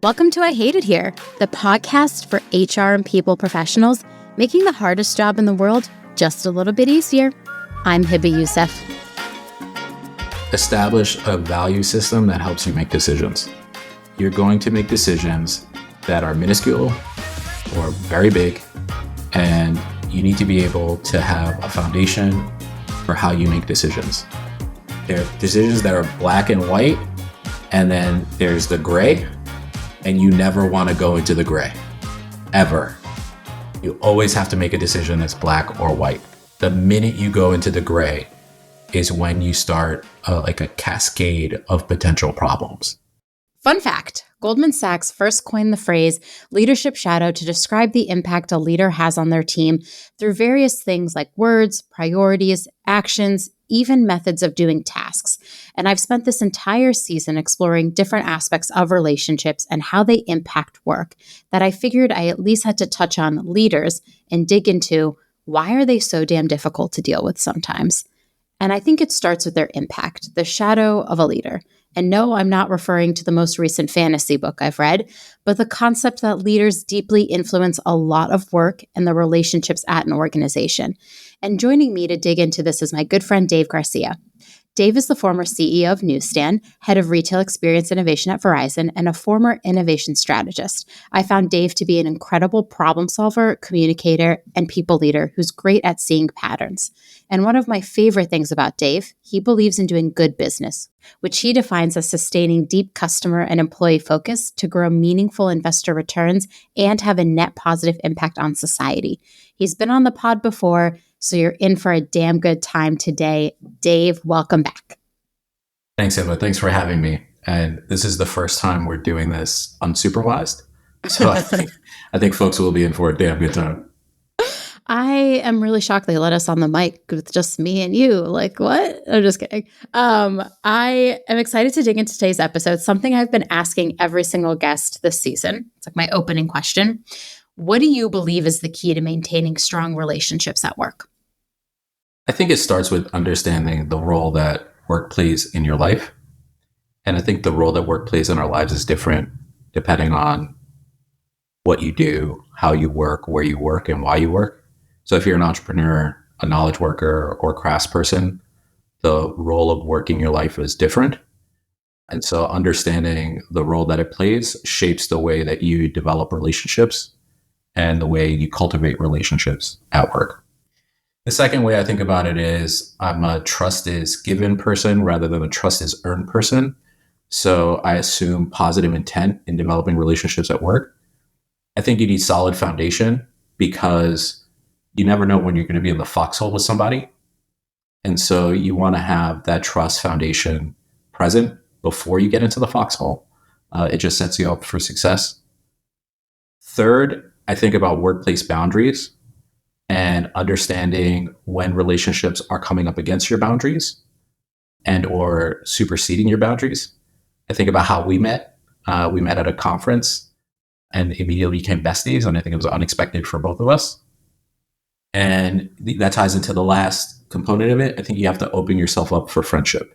Welcome to I Hate It Here, the podcast for HR and people professionals, making the hardest job in the world just a little bit easier. I'm Hiba Youssef. Establish a value system that helps you make decisions. You're going to make decisions that are minuscule or very big, and you need to be able to have a foundation for how you make decisions. There are decisions that are black and white, and then there's the gray, and you never want to go into the gray, ever. You always have to make a decision that's black or white. The minute you go into the gray is when you start like a cascade of potential problems. Fun fact, Goldman Sachs first coined the phrase leadership shadow to describe the impact a leader has on their team through various things like words, priorities, actions, even methods of doing tasks. And I've spent this entire season exploring different aspects of relationships and how they impact work that I figured I at least had to touch on leaders and dig into why are they so damn difficult to deal with sometimes. And I think it starts with their impact, the shadow of a leader. And no, I'm not referring to the most recent fantasy book I've read, but the concept that leaders deeply influence a lot of work and the relationships at an organization. And joining me to dig into this is my good friend, Dave Garcia. Dave is the former CEO of Newsstand, head of retail experience innovation at Verizon, and a former innovation strategist. I found Dave to be an incredible problem solver, communicator, and people leader who's great at seeing patterns. And one of my favorite things about Dave, he believes in doing good business, which he defines as sustaining deep customer and employee focus to grow meaningful investor returns and have a net positive impact on society. He's been on the pod before, so you're in for a damn good time today. Dave, welcome back. Thanks, Emma. Thanks for having me. And this is the first time we're doing this unsupervised. So I think folks will be in for a damn good time. I am really shocked they let us on the mic with just me and you. Like, what? I'm just kidding. I am excited to dig into today's episode, something I've been asking every single guest this season. It's like my opening question. What do you believe is the key to maintaining strong relationships at work? I think it starts with understanding the role that work plays in your life. And I think the role that work plays in our lives is different depending on what you do, how you work, where you work, and why you work. So if you're an entrepreneur, a knowledge worker, or craftsperson, the role of work in your life is different. And so understanding the role that it plays shapes the way that you develop relationships and the way you cultivate relationships at work. The second way I think about it is I'm a trust is given person rather than a trust is earned person. So I assume positive intent in developing relationships at work. I think you need solid foundation because you never know when you're going to be in the foxhole with somebody. And so you want to have that trust foundation present before you get into the foxhole. It just sets you up for success. Third, I think about workplace boundaries and understanding when relationships are coming up against your boundaries and or superseding your boundaries. I think about how we met. We met at a conference and immediately became besties. And I think it was unexpected for both of us. And that ties into the last component of it. I think you have to open yourself up for friendship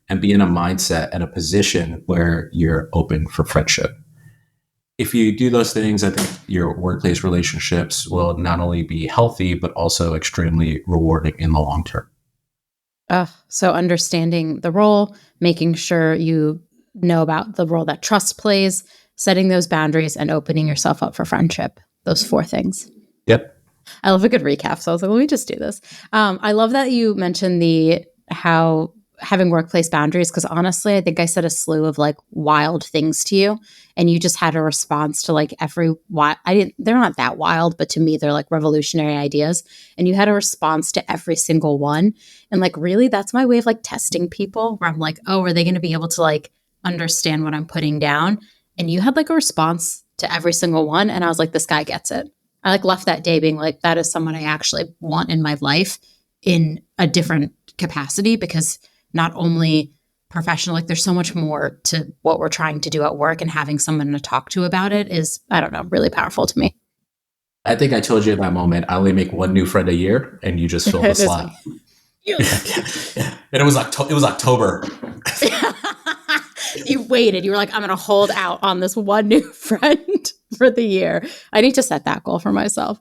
and be in a mindset and a position where you're open for friendship. If you do those things, I think your workplace relationships will not only be healthy, but also extremely rewarding in the long term. So understanding the role, making sure you know about the role that trust plays, setting those boundaries, and opening yourself up for friendship. Those 4 things. Yep. I love a good recap. So I was like, let me just do this. I love that you mentioned how having workplace boundaries, because honestly, I think I said a slew of like wild things to you, and you just had a response to like they're not that wild, but to me, they're like revolutionary ideas. And you had a response to every single one. And like, really, that's my way of like testing people where I'm like, oh, are they going to be able to like understand what I'm putting down? And you had like a response to every single one. And I was like, this guy gets it. I like left that day being like, that is someone I actually want in my life in a different capacity, because not only professional, like there's so much more to what we're trying to do at work, and having someone to talk to about it is, I don't know, really powerful to me. I think I told you in that moment, I only make one new friend a year, and you just fill the slot. Yeah. And it was October. You waited. You were like, I'm going to hold out on this one new friend for the year. I need to set that goal for myself.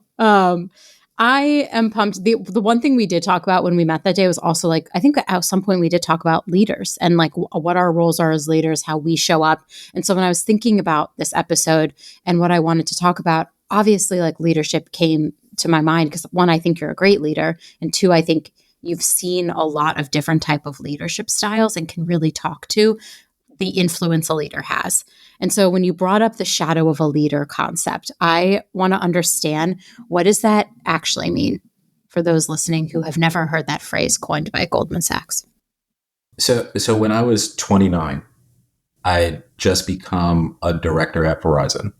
I am pumped. The one thing we did talk about when we met that day was also like, I think at some point we did talk about leaders and like what our roles are as leaders, how we show up. And so when I was thinking about this episode and what I wanted to talk about, obviously like leadership came to my mind because one, I think you're a great leader. And two, I think you've seen a lot of different type of leadership styles and can really talk to the influence a leader has. And so when you brought up the shadow of a leader concept, I want to understand, what does that actually mean for those listening who have never heard that phrase coined by Goldman Sachs? So when I was 29, I had just become a director at Verizon,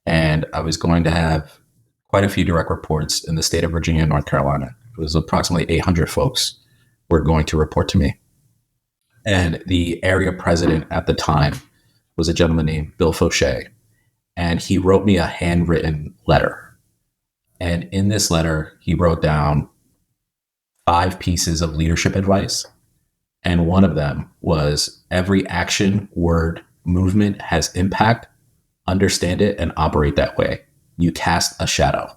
and I was going to have quite a few direct reports in the state of Virginia and North Carolina. It was approximately 800 folks were going to report to me. And the area president at the time was a gentleman named Bill Fauché. And he wrote me a handwritten letter. And in this letter, he wrote down 5 pieces of leadership advice. And one of them was every action, word, movement has impact. Understand it and operate that way. You cast a shadow.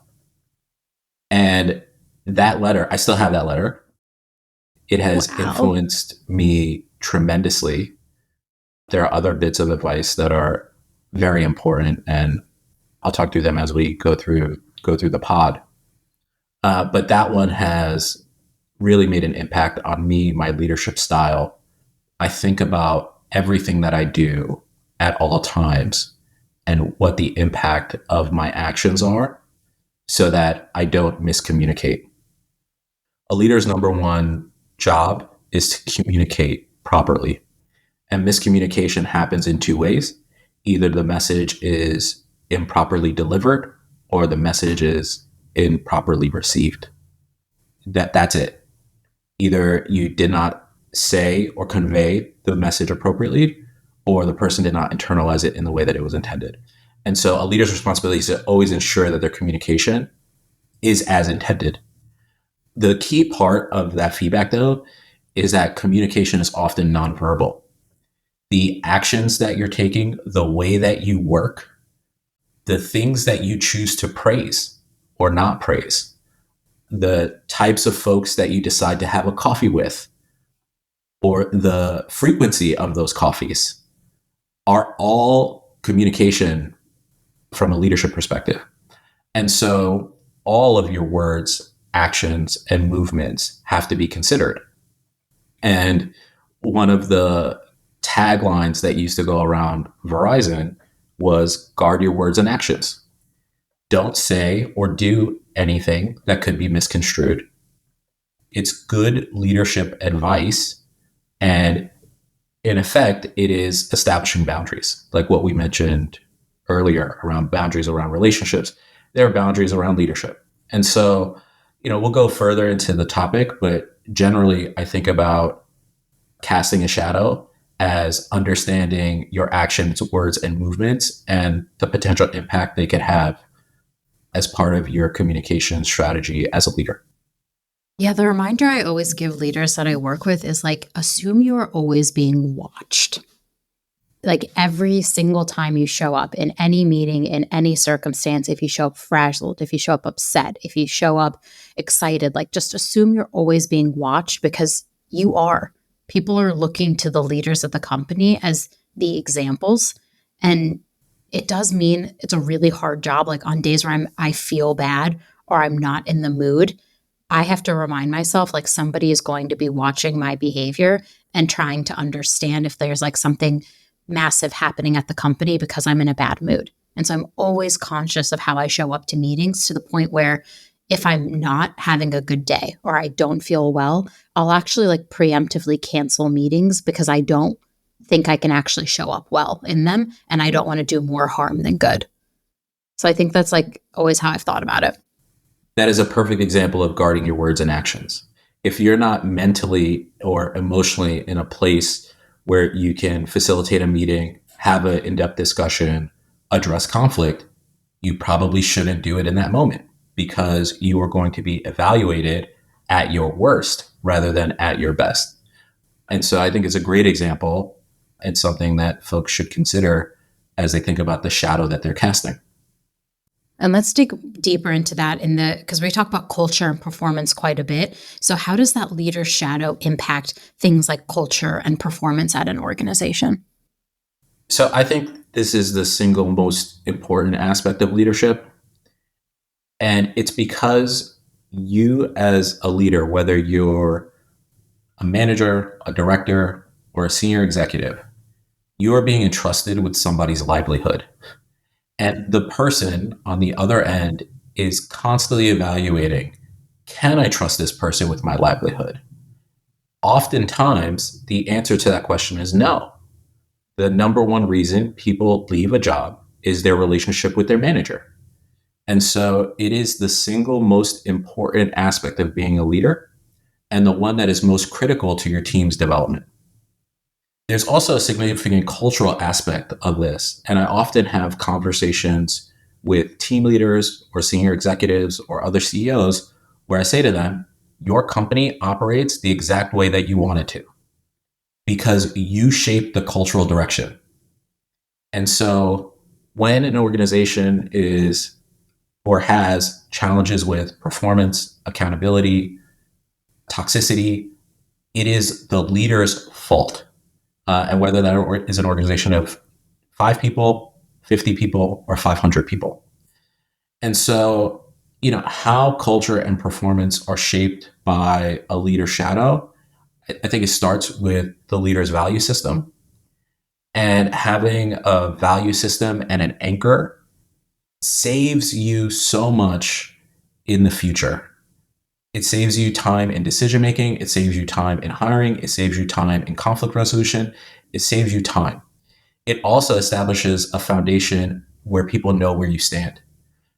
And that letter, I still have that letter. It has influenced me tremendously. There are other bits of advice that are very important, and I'll talk through them as we go through the pod. But that one has really made an impact on me, my leadership style. I think about everything that I do at all times and what the impact of my actions are so that I don't miscommunicate. A leader's number one job is to communicate properly. And miscommunication happens in 2 ways. Either the message is improperly delivered or the message is improperly received. That's it. Either you did not say or convey the message appropriately, or the person did not internalize it in the way that it was intended. And so a leader's responsibility is to always ensure that their communication is as intended. The key part of that feedback, though, is that communication is often nonverbal. The actions that you're taking, the way that you work, the things that you choose to praise or not praise, the types of folks that you decide to have a coffee with, or the frequency of those coffees are all communication from a leadership perspective. And so all of your words, actions, and movements have to be considered. And one of the taglines that used to go around Verizon was guard your words and actions. Don't say or do anything that could be misconstrued. It's good leadership advice. And in effect, it is establishing boundaries, like what we mentioned earlier around boundaries around relationships. There are boundaries around leadership. And so, we'll go further into the topic, but generally I think about casting a shadow as understanding your actions, words, and movements and the potential impact they could have as part of your communication strategy as a leader. Yeah, the reminder I always give leaders that I work with is like, assume you are always being watched. Like every single time you show up in any meeting, in any circumstance, if you show up frazzled, if you show up upset, if you show up excited, like just assume you're always being watched, because you are. People are looking to the leaders of the company as the examples. And it does mean it's a really hard job. Like on days where I feel bad or I'm not in the mood, I have to remind myself like somebody is going to be watching my behavior and trying to understand if there's like something massive happening at the company because I'm in a bad mood. And so I'm always conscious of how I show up to meetings, to the point where if I'm not having a good day or I don't feel well, I'll actually like preemptively cancel meetings because I don't think I can actually show up well in them, and I don't want to do more harm than good. So I think that's like always how I've thought about it. That is a perfect example of guarding your words and actions. If you're not mentally or emotionally in a place where you can facilitate a meeting, have an in-depth discussion, address conflict, you probably shouldn't do it in that moment, because you are going to be evaluated at your worst rather than at your best. And so I think it's a great example It's something that folks should consider as they think about the shadow that they're casting. And let's dig deeper into that because we talk about culture and performance quite a bit. So how does that leader shadow impact things like culture and performance at an organization? So I think this is the single most important aspect of leadership. And it's because you as a leader, whether you're a manager, a director, or a senior executive, you are being entrusted with somebody's livelihood. And the person on the other end is constantly evaluating, can I trust this person with my livelihood? Oftentimes, the answer to that question is no. The number one reason people leave a job is their relationship with their manager. And so it is the single most important aspect of being a leader and the one that is most critical to your team's development. There's also a significant cultural aspect of this. And I often have conversations with team leaders or senior executives or other CEOs where I say to them, your company operates the exact way that you want it to because you shape the cultural direction. And so when an organization is or has challenges with performance, accountability, toxicity, it is the leader's fault. And whether that is an organization of 5 people, 50 people, or 500 people. And so, how culture and performance are shaped by a leader's shadow, I think it starts with the leader's value system. And having a value system and an anchor saves you so much in the future. It saves you time in decision making. It saves you time in hiring. It saves you time in conflict resolution. It saves you time. It also establishes a foundation where people know where you stand.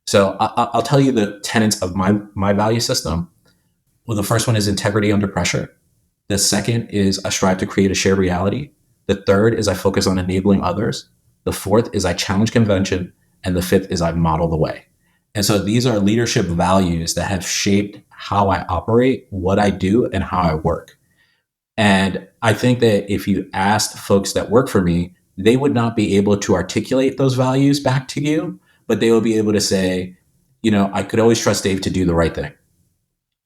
So I'll tell you the tenets of my value system. Well, the first one is integrity under pressure. The second is I strive to create a shared reality. The third is I focus on enabling others. The fourth is I challenge convention. And the fifth is I model the way. And so these are leadership values that have shaped how I operate, what I do, and how I work. And I think that if you asked folks that work for me, they would not be able to articulate those values back to you, but they will be able to say, I could always trust Dave to do the right thing.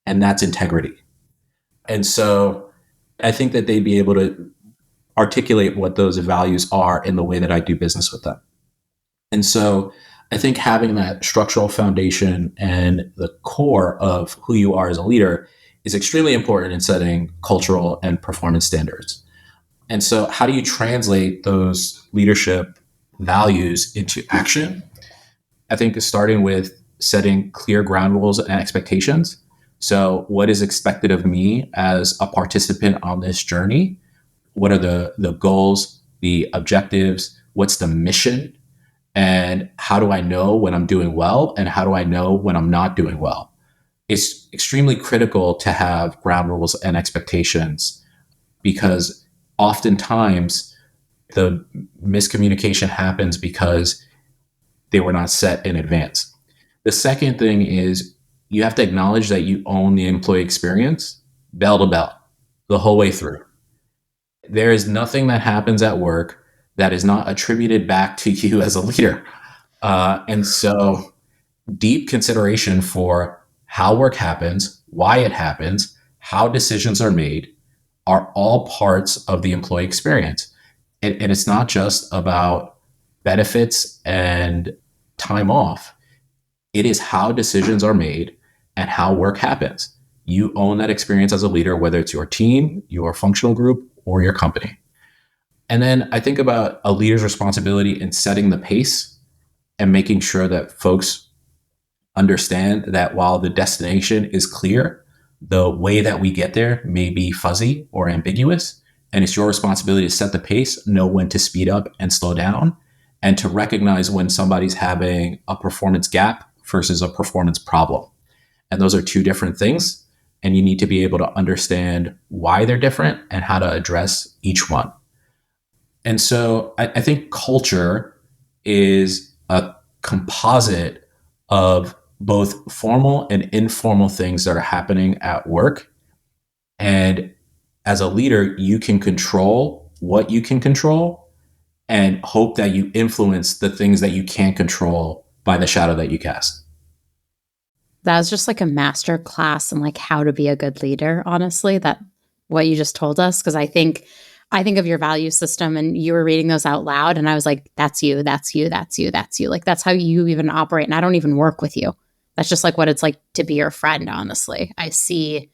And that's integrity. And so I think that they'd be able to articulate what those values are in the way that I do business with them. And so I think having that structural foundation and the core of who you are as a leader is extremely important in setting cultural and performance standards. And so how do you translate those leadership values into action? I think starting with setting clear ground rules and expectations. So what is expected of me as a participant on this journey? What are the goals, the objectives? What's the mission? And how do I know when I'm doing well? And how do I know when I'm not doing well? It's extremely critical to have ground rules and expectations because oftentimes the miscommunication happens because they were not set in advance. The second thing is you have to acknowledge that you own the employee experience bell to bell the whole way through. There is nothing that happens at work that is not attributed back to you as a leader. And so deep consideration for how work happens, why it happens, how decisions are made are all parts of the employee experience. And it's not just about benefits and time off. It is how decisions are made and how work happens. You own that experience as a leader, whether it's your team, your functional group, or your company. And then I think about a leader's responsibility in setting the pace and making sure that folks understand that while the destination is clear, the way that we get there may be fuzzy or ambiguous. And it's your responsibility to set the pace, know when to speed up and slow down, and to recognize when somebody's having a performance gap versus a performance problem. And those are two different things. And you need to be able to understand why they're different and how to address each one. And so I think culture is a composite of both formal and informal things that are happening at work. And as a leader, you can control what you can control and hope that you influence the things that you can't control by the shadow that you cast. That was just like a master class in like how to be a good leader, honestly, that what you just told us. Cause I think of your value system and you were reading those out loud and I was like, that's you, that's you, that's you, that's you. Like that's how you even operate. And I don't even work with you. That's just like what it's like to be your friend, honestly. I see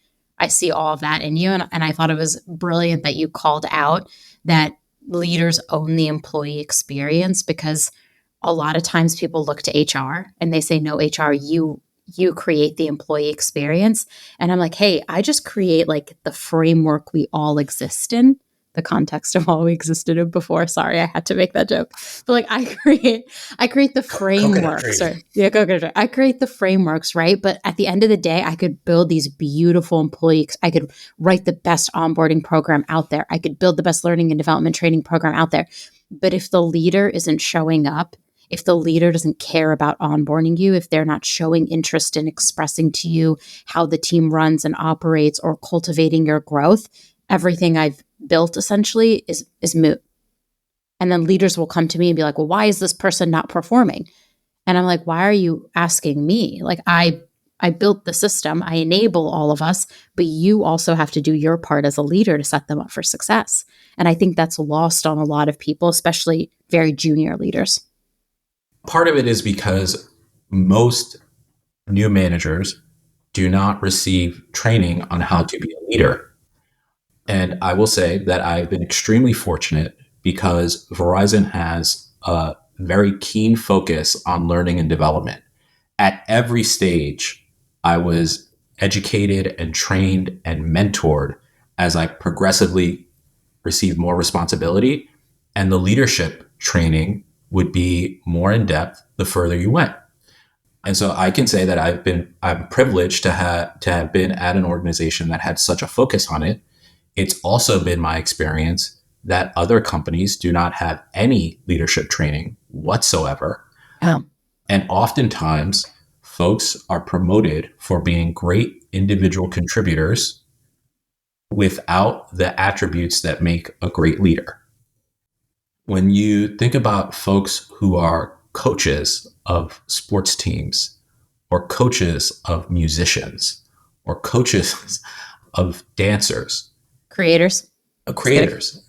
all of that in you. And I thought it was brilliant that you called out that leaders own the employee experience because a lot of times people look to HR and they say, no, HR, you create the employee experience. And I'm like, hey, I just create like the framework we all exist in, the context of all we existed in before. Sorry, I had to make that joke. But like I create the frameworks. Right? Yeah, coconut tree. I create the frameworks, right? But at the end of the day, I could build these beautiful employees. I could write the best onboarding program out there. I could build the best learning and development training program out there. But if the leader isn't showing up, if the leader doesn't care about onboarding you, if they're not showing interest in expressing to you how the team runs and operates or cultivating your growth, everything I've built essentially is moot. And then leaders will come to me and be like, well, why is this person not performing? And I'm like, why are you asking me? Like I built the system, I enable all of us, but you also have to do your part as a leader to set them up for success. And I think that's lost on a lot of people, especially very junior leaders. Part of it is because most new managers do not receive training on how to be a leader. And I will say that I've been extremely fortunate because Verizon has a very keen focus on learning and development. At every stage, I was educated and trained and mentored as I progressively received more responsibility. And the leadership training would be more in depth the further you went. And so I can say that I'm privileged to have been at an organization that had such a focus on it. It's also been my experience that other companies do not have any leadership training whatsoever. Oh. And oftentimes folks are promoted for being great individual contributors without the attributes that make a great leader. When you think about folks who are coaches of sports teams or coaches of musicians or coaches of dancers, Creators.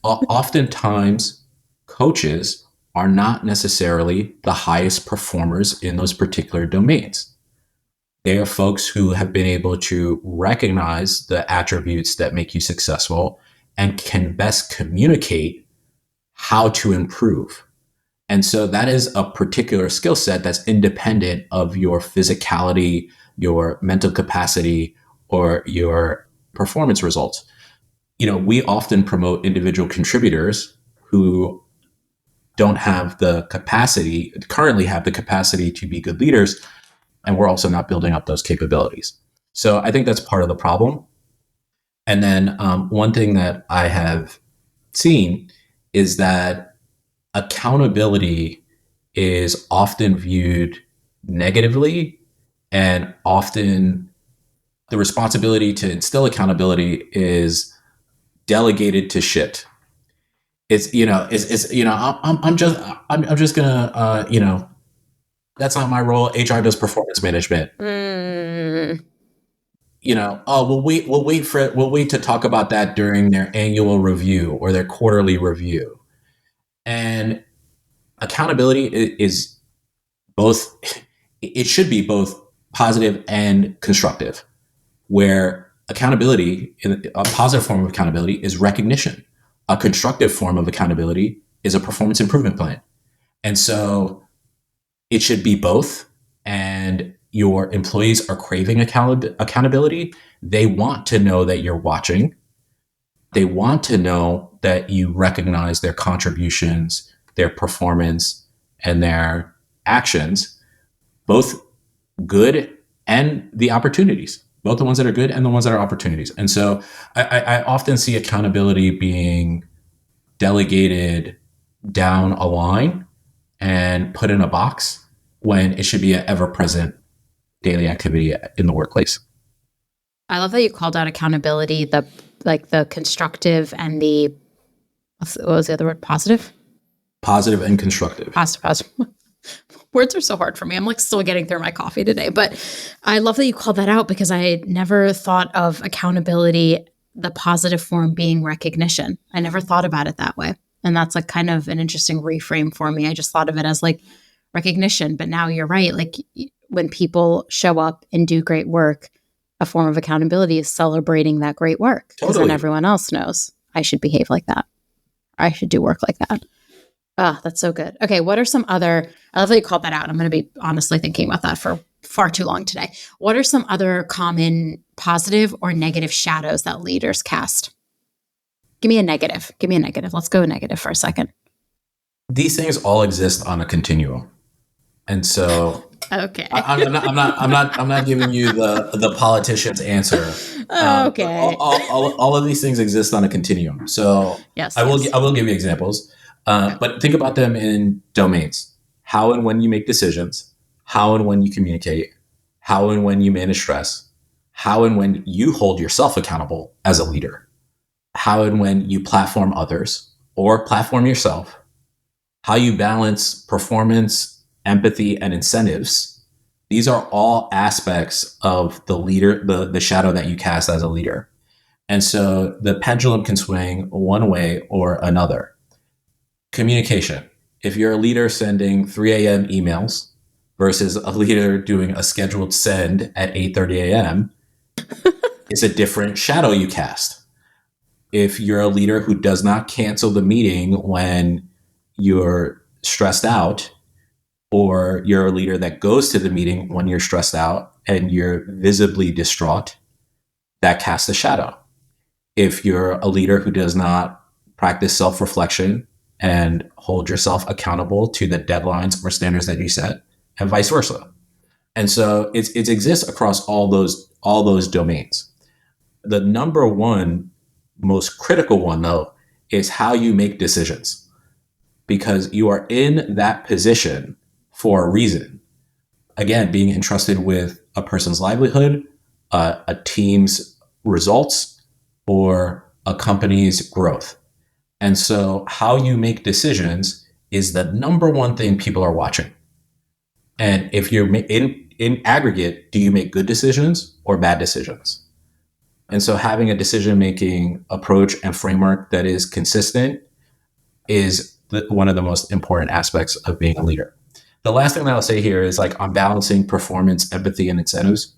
Oftentimes coaches are not necessarily the highest performers in those particular domains. They are folks who have been able to recognize the attributes that make you successful and can best communicate how to improve. And so that is a particular skill set that's independent of your physicality, your mental capacity, or your performance results. We often promote individual contributors who don't have the capacity, currently have the capacity to be good leaders, and we're also not building up those capabilities. So I think that's part of the problem. And then one thing that I have seen is that accountability is often viewed negatively, and often the responsibility to instill accountability is delegated to shit. I'm just gonna that's not my role. HR does performance management. We'll wait to talk about that during their annual review or their quarterly review. And accountability is both, it should be both positive and constructive, where accountability, a positive form of accountability, is recognition. A constructive form of accountability is a performance improvement plan. And so it should be both. And your employees are craving accountability. They want to know that you're watching. They want to know that you recognize their contributions, their performance, and their actions, both good and the opportunities, both the ones that are good and the ones that are opportunities. And so I often see accountability being delegated down a line and put in a box when it should be an ever-present daily activity in the workplace. I love that you called out accountability, the constructive and the What was the other word? Positive? Positive and constructive. Positive. Words are so hard for me. I'm like still getting through my coffee today, but I love that you called that out because I never thought of accountability, the positive form being recognition. I never thought about it that way. And that's like kind of an interesting reframe for me. I just thought of it as like recognition, but now you're right. Like when people show up and do great work, a form of accountability is celebrating that great work because then everyone else knows I should behave like that. I should do work like that. Oh, that's so good. Okay, what are some other, I love that you called that out. I'm going to be honestly thinking about that for far too long today. What are some other common positive or negative shadows that leaders cast? Give me a negative. Let's go negative for a second. These things all exist on a continuum. And so okay. I'm not giving you the politician's answer. Okay. All of these things exist on a continuum. So yes, I will give you examples. But think about them in domains. How and when you make decisions, how and when you communicate, how and when you manage stress, how and when you hold yourself accountable as a leader, how and when you platform others or platform yourself, how you balance performance, empathy, and incentives. These are all aspects of the leader, the shadow that you cast as a leader. And so the pendulum can swing one way or another. Communication. If you're a leader sending 3 a.m. emails versus a leader doing a scheduled send at 8:30 a.m., it's a different shadow you cast. If you're a leader who does not cancel the meeting when you're stressed out, or you're a leader that goes to the meeting when you're stressed out and you're visibly distraught, that casts a shadow. If you're a leader who does not practice self-reflection and hold yourself accountable to the deadlines or standards that you set, and vice versa. And so it exists across all those domains. The number one, most critical one, though, is how you make decisions, because you are in that position for a reason. Again, being entrusted with a person's livelihood, a team's results, or a company's growth. And so how you make decisions is the number one thing people are watching. And if you're in aggregate, do you make good decisions or bad decisions? And so having a decision-making approach and framework that is consistent is one of the most important aspects of being a leader. The last thing that I'll say here is like on balancing performance, empathy, and incentives.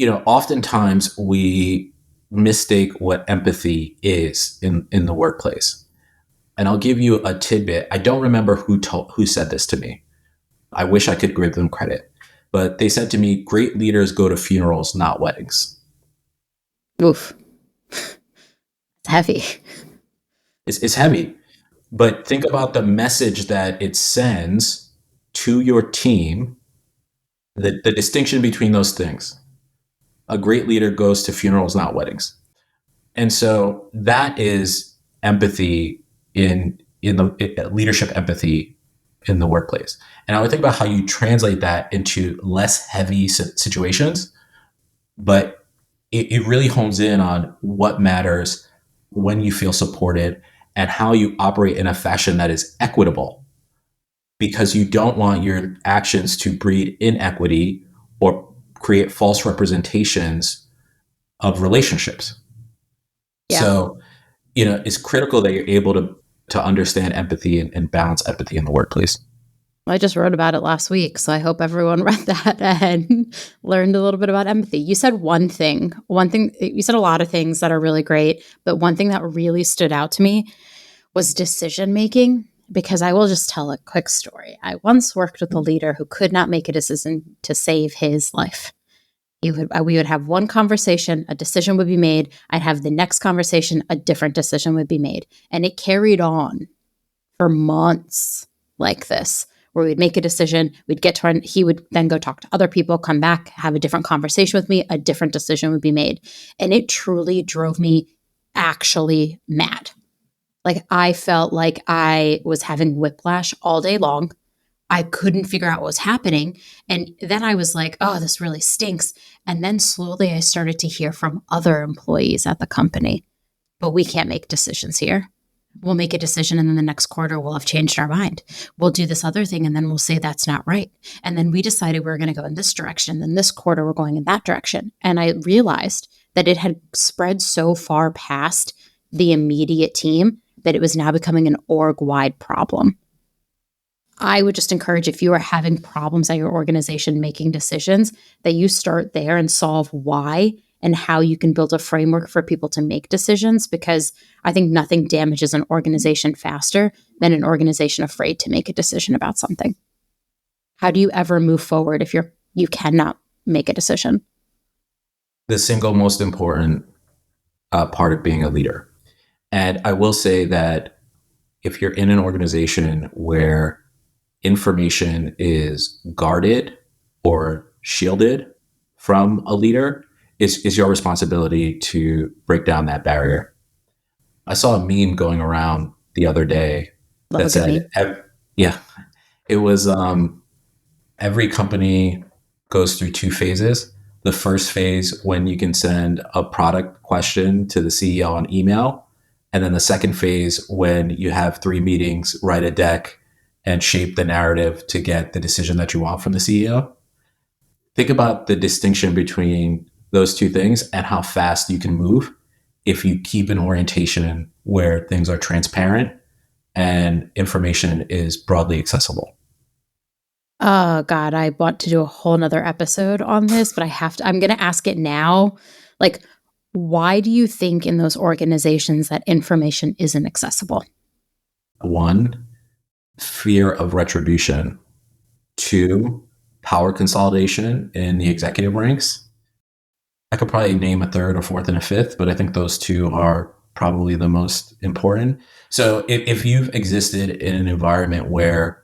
Oftentimes we mistake what empathy is in the workplace. And I'll give you a tidbit. I don't remember who said this to me. I wish I could give them credit. But they said to me, great leaders go to funerals, not weddings. Oof. It's heavy. It's heavy. But think about the message that it sends to your team, the distinction between those things. A great leader goes to funerals, not weddings. And so that is empathy in the leadership empathy in the workplace. And I would think about how you translate that into less heavy situations, but it really hones in on what matters when you feel supported and how you operate in a fashion that is equitable, because you don't want your actions to breed inequity or create false representations of relationships. Yeah. So, it's critical that you're able to understand empathy and balance empathy in the workplace. I just wrote about it last week, so I hope everyone read that and learned a little bit about empathy. You said one thing, you said a lot of things that are really great, but one thing that really stood out to me was decision-making, because I will just tell a quick story. I once worked with a leader who could not make a decision to save his life. We would have one conversation, a decision would be made. I'd have the next conversation, a different decision would be made. And it carried on for months like this, where we'd make a decision, he would then go talk to other people, come back, have a different conversation with me, a different decision would be made. And it truly drove me actually mad. Like I felt like I was having whiplash all day long. I couldn't figure out what was happening. And then I was like, oh, this really stinks. And then slowly I started to hear from other employees at the company, but we can't make decisions here. We'll make a decision and then the next quarter we'll have changed our mind. We'll do this other thing and then we'll say that's not right. And then we decided we're going to go in this direction. Then this quarter we're going in that direction. And I realized that it had spread so far past the immediate team that it was now becoming an org-wide problem. I would just encourage, if you are having problems at your organization making decisions, that you start there and solve why and how you can build a framework for people to make decisions, because I think nothing damages an organization faster than an organization afraid to make a decision about something. How do you ever move forward if you cannot make a decision? The single most important part of being a leader. And I will say that if you're in an organization where information is guarded or shielded from a leader, is your responsibility to break down that barrier. I saw a meme going around the other day that said, it was every company goes through two phases. The first phase, when you can send a product question to the CEO on email. And then the second phase, when you have 3 meetings, write a deck, and shape the narrative to get the decision that you want from the CEO. Think about the distinction between those two things and how fast you can move if you keep an orientation where things are transparent and information is broadly accessible. Oh God, I want to do a whole nother episode on this, but I'm going to ask it now. Like, why do you think in those organizations that information isn't accessible? 1, fear of retribution. 2, power consolidation in the executive ranks. I could probably name a third or fourth and a fifth, but I think those 2 are probably the most important. So if you've existed in an environment where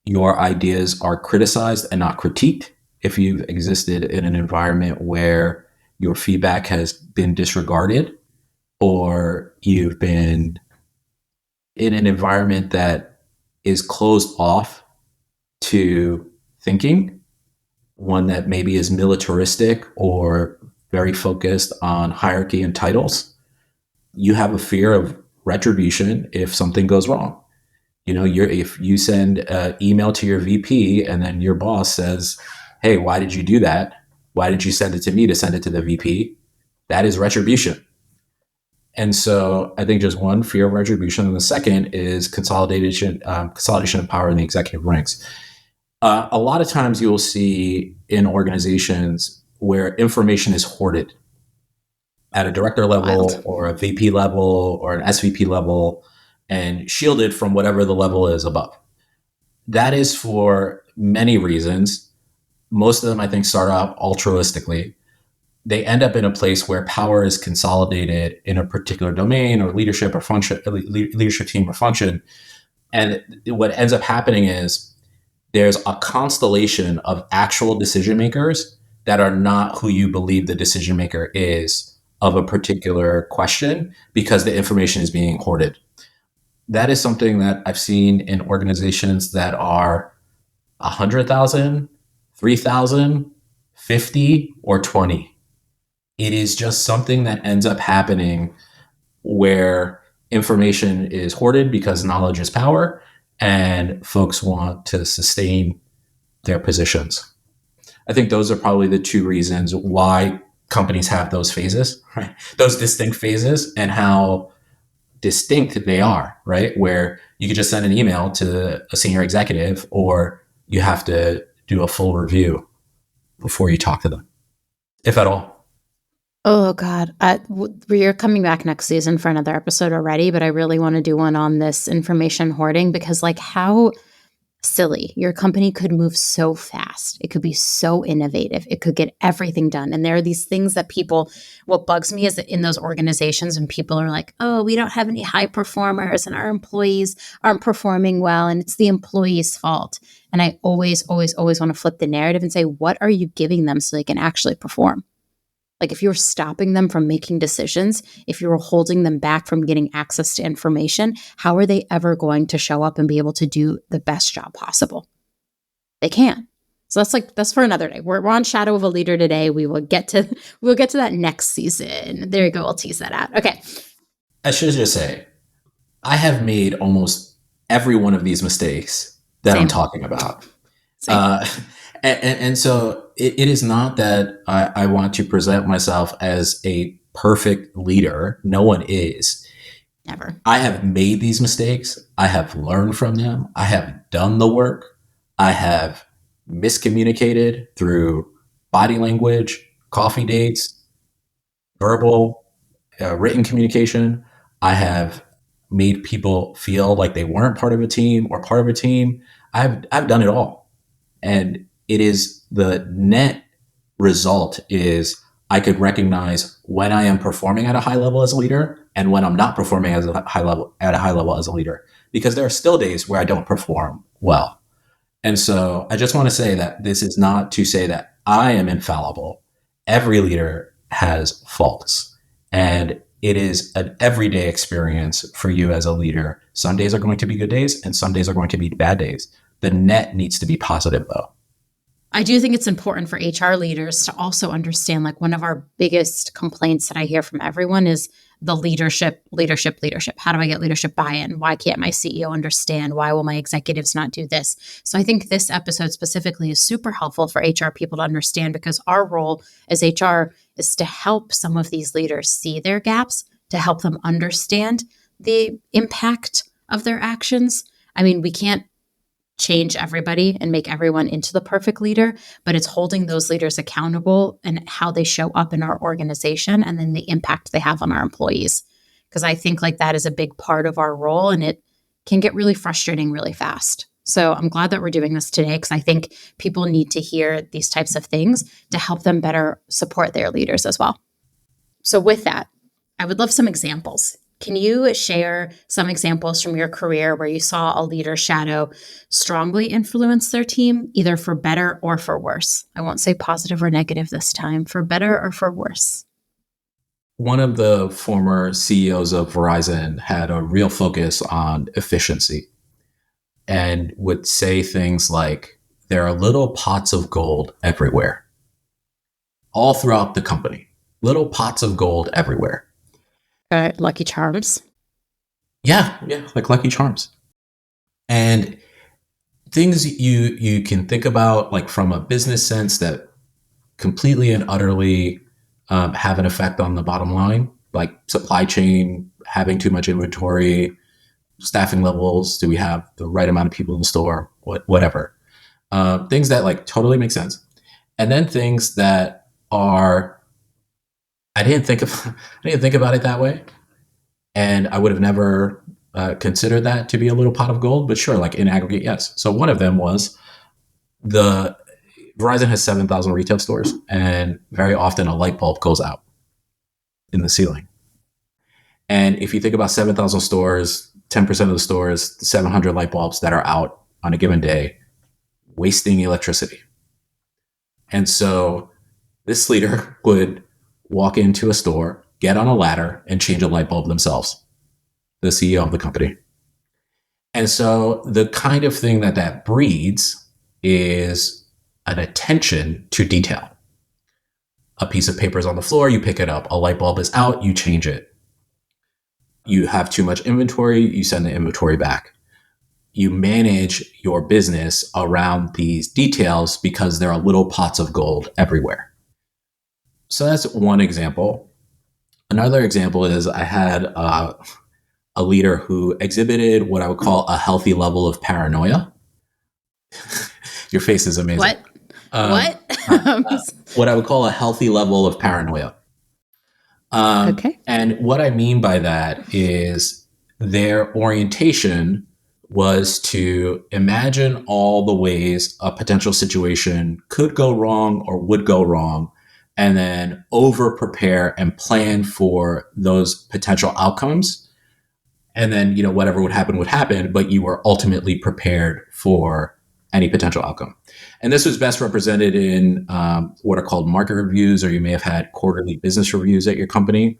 your ideas are criticized and not critiqued, if you've existed in an environment where your feedback has been disregarded, or you've been in an environment that is closed off to thinking, one that maybe is militaristic or very focused on hierarchy and titles, you have a fear of retribution if something goes wrong. If you send an email to your VP and then your boss says, hey, why did you do that? Why didn't you send it to me to send it to the VP? That is retribution. And so I think just 1, fear of retribution. And the second is consolidation of power in the executive ranks. A lot of times you will see in organizations where information is hoarded at a director level or a VP level or an SVP level and shielded from whatever the level is above. That is for many reasons. Most of them, I think, start out altruistically. They end up in a place where power is consolidated in a particular domain or leadership or function, leadership team or function. And what ends up happening is there's a constellation of actual decision makers that are not who you believe the decision maker is of a particular question because the information is being hoarded. That is something that I've seen in organizations that are 100,000, 3,000, 50, or 20. It is just something that ends up happening where information is hoarded because knowledge is power and folks want to sustain their positions. I think those are probably the 2 reasons why companies have those phases, right? Those distinct phases, and how distinct they are, right? Where you could just send an email to a senior executive, or you have to do a full review before you talk to them, if at all. Oh God, we're coming back next season for another episode already, but I really want to do one on this information hoarding, because how silly. Your company could move so fast. It could be so innovative. It could get everything done. And there are these things that what bugs me is that in those organizations, and people are like, oh, we don't have any high performers and our employees aren't performing well and it's the employee's fault. And I always, always, always want to flip the narrative and say, what are you giving them so they can actually perform? Like, if you're stopping them from making decisions, if you're holding them back from getting access to information, how are they ever going to show up and be able to do the best job possible? They can't. So that's for another day. We're on Shadow of a Leader today. We'll get to that next season. There you go. I'll tease that out. Okay. I should just say, I have made almost every one of these mistakes that I'm Same. talking about. Same. Uh, and so it is not that I want to present myself as a perfect leader. No one is. Never. I have made these mistakes. I have learned from them. I have done the work. I have miscommunicated through body language, coffee dates, verbal, written communication. I have made people feel like they weren't part of a team or part of a team. I've done it all. And it is the net result is I could recognize when I am performing at a high level as a leader and when I'm not performing as a high level as a leader, because there are still days where I don't perform well. And so I just want to say that this is not to say that I am infallible. Every leader has faults, and it is an everyday experience for you as a leader. Some days are going to be good days and some days are going to be bad days. The net needs to be positive though. I do think it's important for HR leaders to also understand, like, one of our biggest complaints that I hear from everyone is the leadership. How do I get leadership buy-in? Why can't my CEO understand? Why will my executives not do this? So I think this episode specifically is super helpful for HR people to understand, because our role as HR is to help some of these leaders see their gaps, to help them understand the impact of their actions. I mean, we can't change everybody and make everyone into the perfect leader, but it's holding those leaders accountable and how they show up in our organization and then the impact they have on our employees. Because I think like that is a big part of our role, and it can get really frustrating really fast. So I'm glad that we're doing this today, because I think people need to hear these types of things to help them better support their leaders as well. So with that, I would love some examples. Can you share some examples from your career where you saw a leader shadow strongly influence their team, either for better or for worse? I won't say positive or negative this time, for better or for worse. One of the former CEOs of Verizon had a real focus on efficiency and would say things like, there are little pots of gold everywhere, all throughout the company, little pots of gold everywhere. Lucky Charms. Yeah, like Lucky Charms. And things you can think about, like from a business sense, that completely and utterly have an effect on the bottom line, like supply chain, having too much inventory, staffing levels, do we have the right amount of people in the store, whatever. Things that like totally make sense. And then things that are, I didn't think about it that way. And I would have never considered that to be a little pot of gold, but sure, like in aggregate, yes. So one of them was Verizon has 7,000 retail stores, and very often a light bulb goes out in the ceiling. And if you think about 7,000 stores, 10% of the stores, 700 light bulbs that are out on a given day, wasting electricity. And so this leader would walk into a store, get on a ladder, and change a light bulb themselves, the CEO of the company. And so the kind of thing that breeds is an attention to detail. A piece of paper is on the floor, you pick it up. A light bulb is out, you change it. You have too much inventory, you send the inventory back. You manage your business around these details because there are little pots of gold everywhere. So that's one example. Another example is I had a leader who exhibited what I would call a healthy level of paranoia. Your face is amazing. What? What I would call a healthy level of paranoia. Okay. And what I mean by that is their orientation was to imagine all the ways a potential situation could go wrong or would go wrong, and then over prepare and plan for those potential outcomes. And then, whatever would happen, but you were ultimately prepared for any potential outcome. And this was best represented in what are called market reviews, or you may have had quarterly business reviews at your company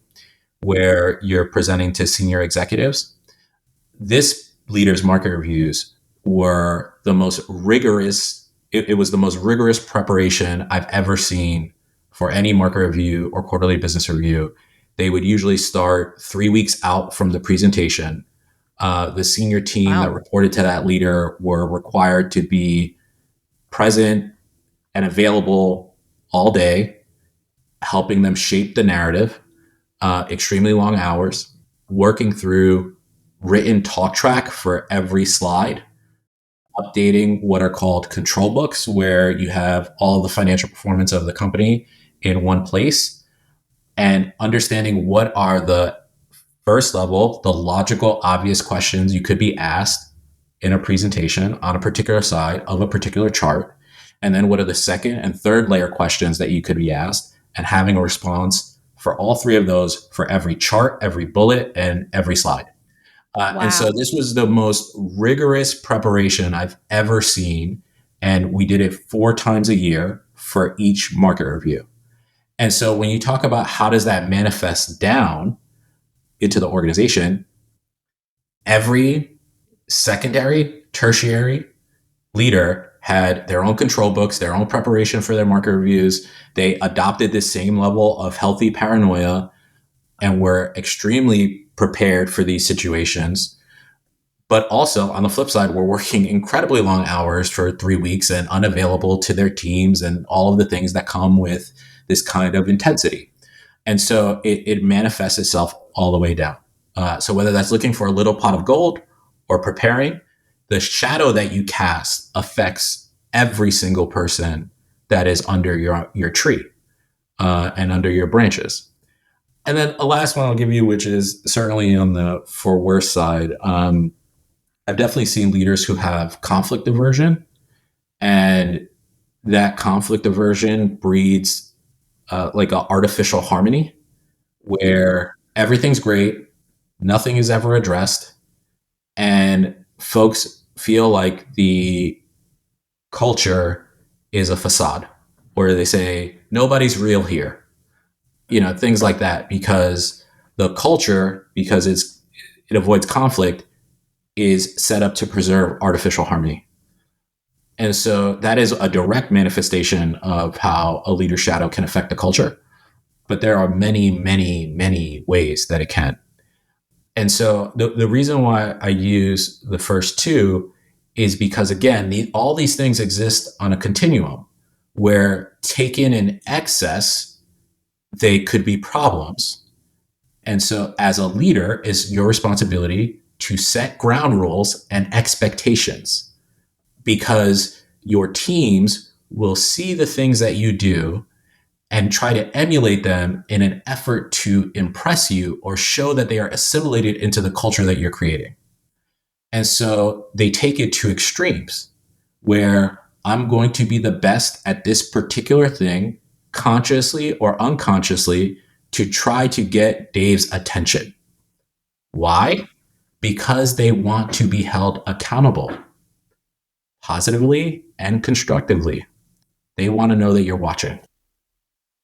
where you're presenting to senior executives. This leader's market reviews were the most rigorous. It was the most rigorous preparation I've ever seen for any market review or quarterly business review. They would usually start 3 weeks out from the presentation The senior team that Wow. reported to that leader were required to be present and available all day, helping them shape the narrative, extremely long hours, working through written talk track for every slide, updating what are called control books, where you have all the financial performance of the company in one place, and understanding what are the first level, the logical, obvious questions you could be asked in a presentation on a particular side of a particular chart. And then what are the second and third layer questions that you could be asked, and having a response for all three of those for every chart, every bullet, and every slide. And so Wow. this was the most rigorous preparation I've ever seen. And we did it 4 times a year for each market review. And so when you talk about how does that manifest down into the organization, every secondary, tertiary leader had their own control books, their own preparation for their market reviews. They adopted this same level of healthy paranoia and were extremely prepared for these situations. But also on the flip side, we're working incredibly long hours for 3 weeks and unavailable to their teams and all of the things that come with this kind of intensity. And so it manifests itself all the way down. So whether that's looking for a little pot of gold or preparing, the shadow that you cast affects every single person that is under your tree and under your branches. And then a last one I'll give you, which is certainly on the for worse side. I've definitely seen leaders who have conflict aversion, and that conflict aversion breeds like an artificial harmony where everything's great, nothing is ever addressed, and folks feel like the culture is a facade, where they say nobody's real here, things like that, because the culture, because it avoids conflict, is set up to preserve artificial harmony. And so that is a direct manifestation of how a leader shadow can affect the culture. But there are many, many, many ways that it can. And so the reason why I use the first two is because, again, all these things exist on a continuum where taken in excess, they could be problems. And so as a leader, it's your responsibility to set ground rules and expectations, because your teams will see the things that you do and try to emulate them in an effort to impress you or show that they are assimilated into the culture that you're creating. And so they take it to extremes where I'm going to be the best at this particular thing, consciously or unconsciously, to try to get Dave's attention. Why? Because they want to be held accountable positively and constructively. They want to know that you're watching.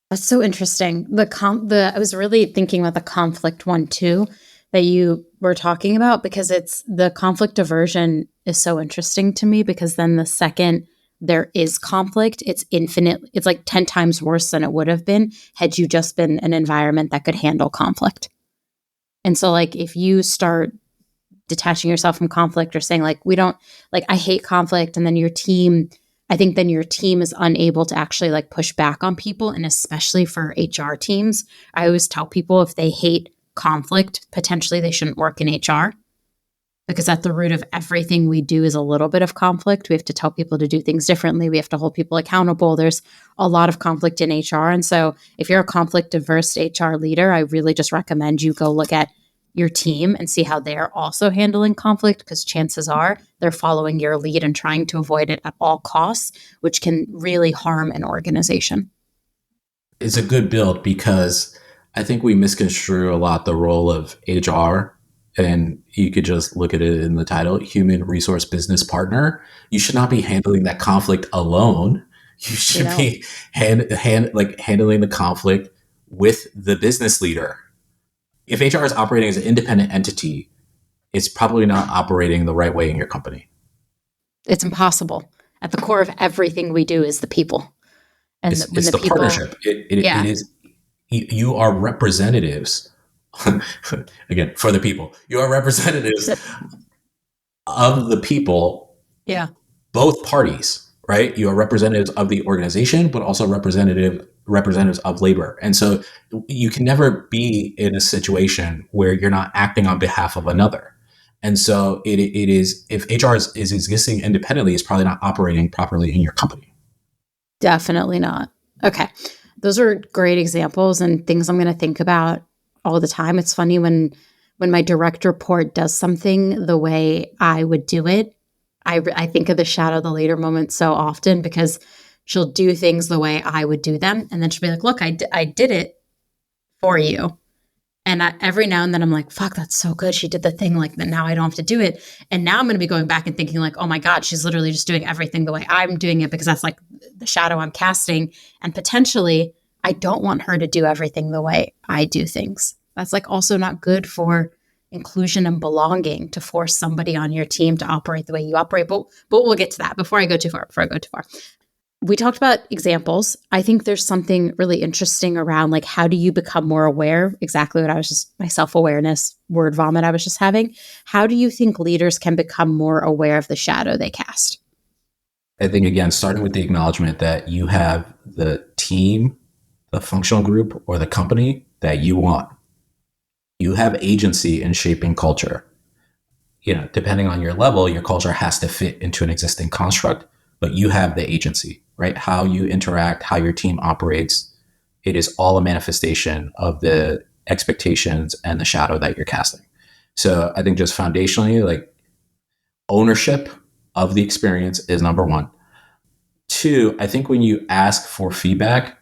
That's so interesting. I was really thinking about the conflict one too that you were talking about, because it's the conflict aversion is so interesting to me, because then the second there is conflict, it's infinite. It's like 10 times worse than it would have been had you just been an environment that could handle conflict. And so like if you start detaching yourself from conflict or saying like, we don't like, I hate conflict. And then I think then your team is unable to actually like push back on people. And especially for HR teams, I always tell people if they hate conflict, potentially they shouldn't work in HR, because at the root of everything we do is a little bit of conflict. We have to tell people to do things differently. We have to hold people accountable. There's a lot of conflict in HR. And so if you're a conflict averse HR leader, I really just recommend you go look at your team and see how they're also handling conflict, because chances are they're following your lead and trying to avoid it at all costs, which can really harm an organization. It's a good build, because I think we misconstrue a lot the role of HR, and you could just look at it in the title, human resource business partner. You should not be handling that conflict alone. You should be handling the conflict with the business leader. If HR is operating as an independent entity, it's probably not operating the right way in your company. It's impossible. At the core of everything we do is the people. And when It's the the people, partnership. It yeah, is, you are representatives again, for the people. You are representatives of the people, Yeah. both parties, right? You are representatives of the organization, but also representatives of labor. And so you can never be in a situation where you're not acting on behalf of another. And so it is, if HR is existing independently, it's probably not operating properly in your company. Definitely not. Okay. Those are great examples and things I'm going to think about all the time. It's funny when my direct report does something the way I would do it, I think of the shadow the later moment so often because she'll do things the way I would do them. And then she'll be like, look, I did it for you. And every now and then I'm like, fuck, that's so good. She did the thing like that. Now I don't have to do it. And now I'm going to be going back and thinking like, oh my God, she's literally just doing everything the way I'm doing it because that's like the shadow I'm casting. And potentially I don't want her to do everything the way I do things. That's like also not good for inclusion and belonging to force somebody on your team to operate the way you operate. But we'll get to that before I go too far. We talked about examples. I think there's something really interesting around like how do you become more aware? Exactly what I was just my self-awareness word vomit I was just having. How do you think leaders can become more aware of the shadow they cast? I think, again, starting with the acknowledgement that you have the team, the functional group, or the company that you want. You have agency in shaping culture. Depending on your level, your culture has to fit into an existing construct, but you have the agency, right? How you interact, how your team operates, it is all a manifestation of the expectations and the shadow that you're casting. So I think just foundationally, like ownership of the experience is number one. Two, I think when you ask for feedback,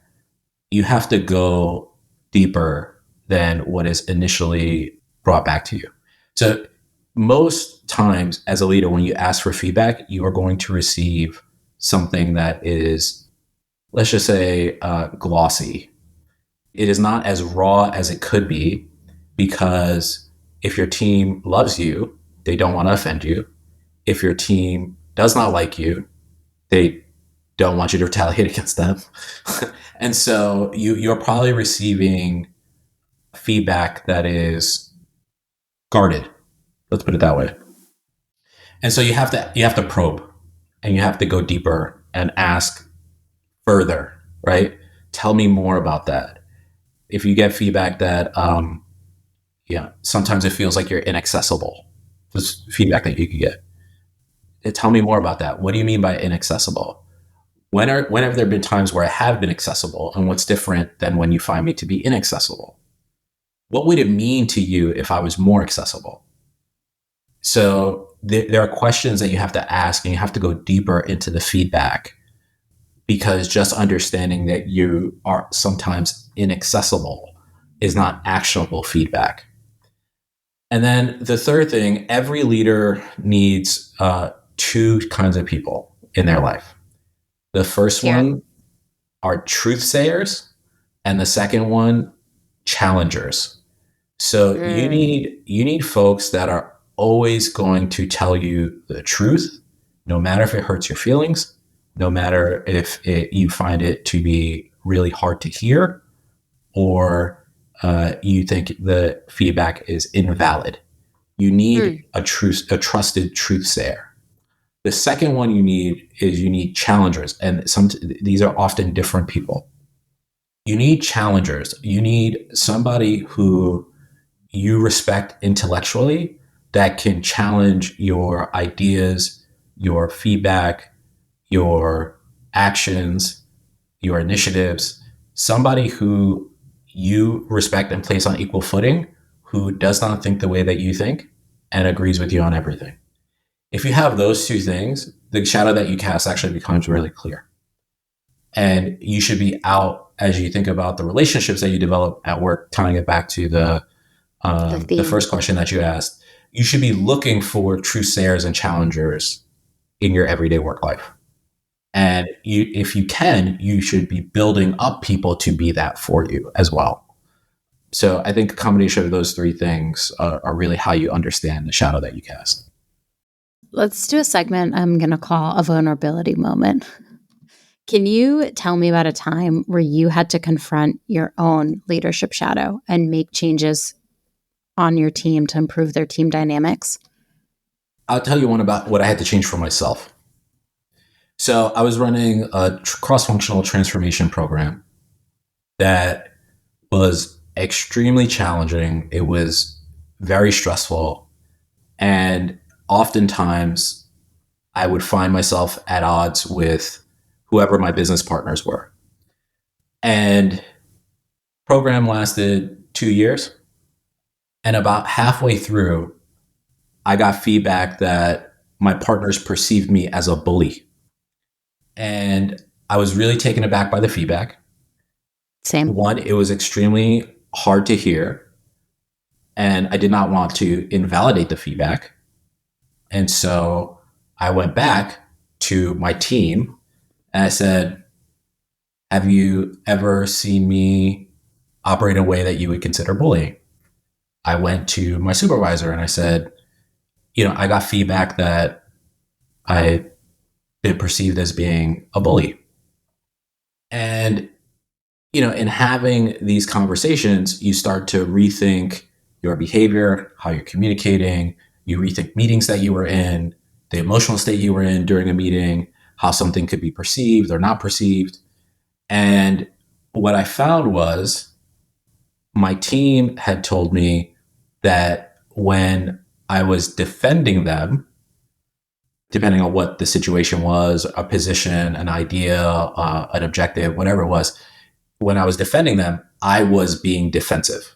you have to go deeper than what is initially brought back to you. So most times as a leader, when you ask for feedback, you are going to receive something that is, let's just say, glossy. It is not as raw as it could be because if your team loves you, they don't want to offend you. If your team does not like you, they don't want you to retaliate against them. And so you're probably receiving feedback that is guarded. Let's put it that way. And so you have to probe and you have to go deeper and ask further, right? Tell me more about that. If you get feedback that sometimes it feels like you're inaccessible. This feedback that you could get. Tell me more about that. What do you mean by inaccessible? When have there been times where I have been accessible, and what's different than when you find me to be inaccessible? What would it mean to you if I was more accessible? So there are questions that you have to ask, and you have to go deeper into the feedback, because just understanding that you are sometimes inaccessible is not actionable feedback. And then the third thing, every leader needs two kinds of people in their life. The first one are truth sayers, and the second one, challengers. So you need folks that are always going to tell you the truth, no matter if it hurts your feelings, no matter if you find it to be really hard to hear, or you think the feedback is invalid. You need a trusted truth sayer. The second one you need challengers, and these are often different people. You need challengers. You need somebody who you respect intellectually that can challenge your ideas, your feedback, your actions, your initiatives. Somebody who you respect and place on equal footing, who does not think the way that you think and agrees with you on everything. If you have those two things, the shadow that you cast actually becomes really clear. And you should be out, as you think about the relationships that you develop at work, tying it back to the first question that you asked. You should be looking for truth sayers and challengers in your everyday work life. And if you can, you should be building up people to be that for you as well. So I think a combination of those three things are really how you understand the shadow that you cast. Let's do a segment I'm going to call a vulnerability moment. Can you tell me about a time where you had to confront your own leadership shadow and make changes on your team to improve their team dynamics? I'll tell you one about what I had to change for myself. So I was running a cross-functional transformation program that was extremely challenging. It was very stressful. And oftentimes I would find myself at odds with whoever my business partners were. And program lasted 2 years. And about halfway through, I got feedback that my partners perceived me as a bully. And I was really taken aback by the feedback. Same. One, it was extremely hard to hear, and I did not want to invalidate the feedback. And so I went back to my team and I said, have you ever seen me operate in a way that you would consider bullying? I went to my supervisor and I said, I got feedback that I been perceived as being a bully. And, in having these conversations, you start to rethink your behavior, how you're communicating, you rethink meetings that you were in, the emotional state you were in during a meeting, how something could be perceived or not perceived. And what I found was my team had told me that when I was defending them, depending on what the situation was, a position, an idea, an objective, whatever it was, when I was defending them, I was being defensive.